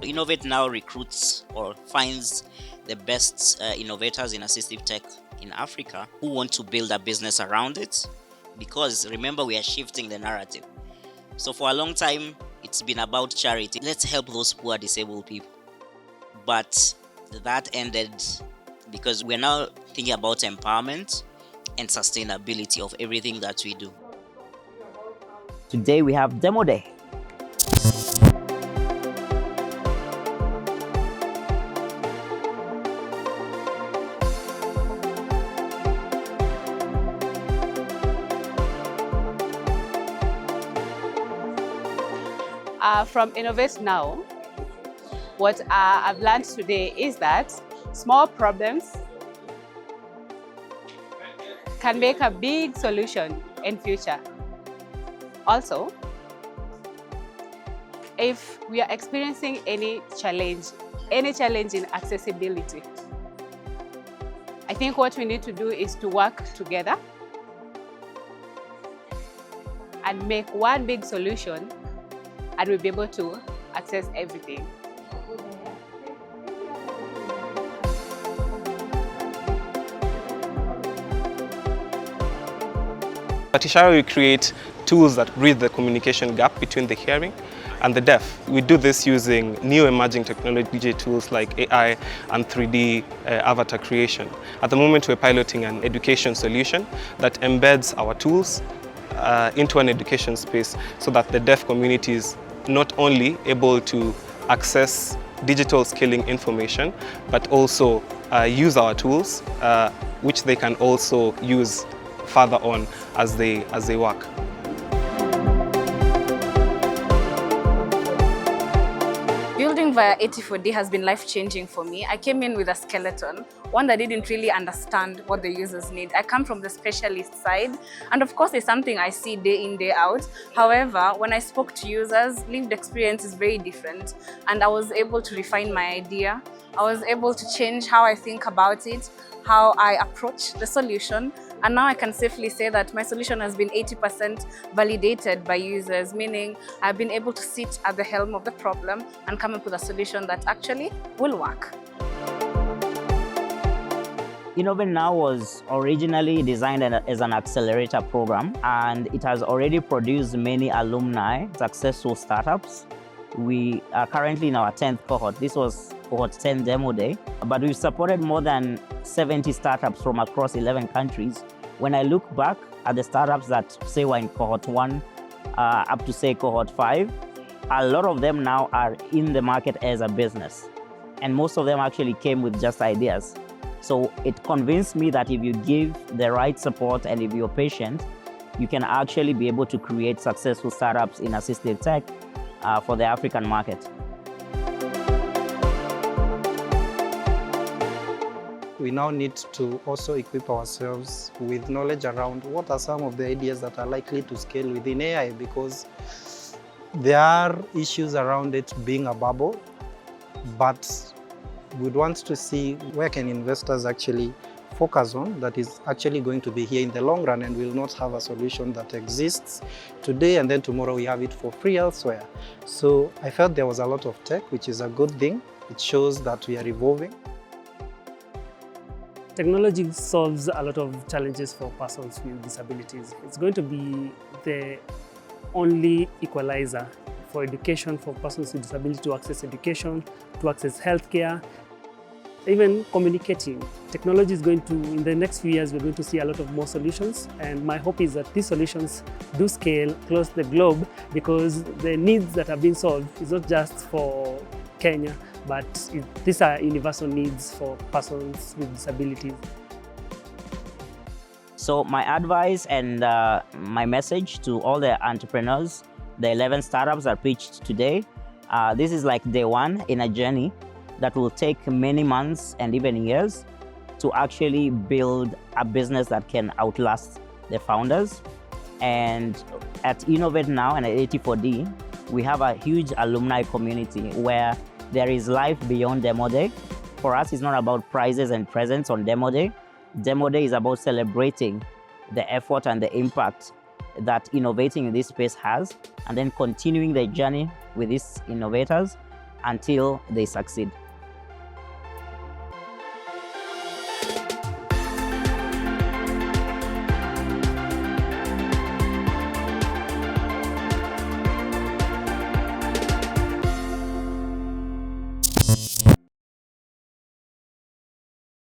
Innovate Now recruits or finds the best innovators in assistive tech in Africa who want to build a business around it, because remember, we are shifting the narrative. So for a long time, it's been about charity. Let's help those poor disabled people. But that ended because we're now thinking about empowerment and sustainability of everything that we do. Today we have Demo Day. From Innovate Now, what I've learned today is that small problems can make a big solution in future. Also, if we are experiencing any challenge in accessibility, I think what we need to do is to work together and make one big solution, and we'll be able to access everything. At Ishara, we create tools that bridge the communication gap between the hearing and the deaf. We do this using new emerging technology tools like AI and 3D avatar creation. At the moment, we're piloting an education solution that embeds our tools into an education space so that the deaf community is not only able to access digital skilling information, but also use our tools, which they can also use further on as they work. Building via 84D has been life-changing for me. I came in with a skeleton, one that didn't really understand what the users need. I come from the specialist side, and of course it's something I see day in, day out. However, when I spoke to users, lived experience is very different, and I was able to refine my idea. I was able to change how I think about it, how I approach the solution, and now I can safely say that my solution has been 80% validated by users, meaning I've been able to sit at the helm of the problem and come up with a solution that actually will work. Innovate Now was originally designed as an accelerator program, and it has already produced many alumni, successful startups. We are currently in our 10th cohort. This was cohort 10 Demo Day, but we've supported more than 70 startups from across 11 countries. When I look back at the startups that say were in cohort 1 up to say cohort 5, a lot of them now are in the market as a business. And most of them actually came with just ideas. So it convinced me that if you give the right support and if you're patient, you can actually be able to create successful startups in assistive tech for the African market. We now need to also equip ourselves with knowledge around what are some of the ideas that are likely to scale within AI, because there are issues around it being a bubble, but we'd want to see where can investors actually focus on that is actually going to be here in the long run, and will not have a solution that exists today and then tomorrow we have it for free elsewhere. So I felt there was a lot of tech, which is a good thing. It shows that we are evolving. Technology solves a lot of challenges for persons with disabilities. It's going to be the only equalizer for education for persons with disability, to access education, to access healthcare, even communicating. Technology is going to, in the next few years, we're going to see a lot of more solutions. And my hope is that these solutions do scale across the globe, because the needs that have been solved is not just for Kenya, but these are universal needs for persons with disabilities. So my advice and my message to all the entrepreneurs, the 11 startups that pitched today, this is like day one in a journey that will take many months and even years to actually build a business that can outlast the founders. And at Innovate Now and at 84D, we have a huge alumni community where there is life beyond Demo Day. For us, it's not about prizes and presents on Demo Day. Demo Day is about celebrating the effort and the impact that innovating in this space has, and then continuing the journey with these innovators until they succeed.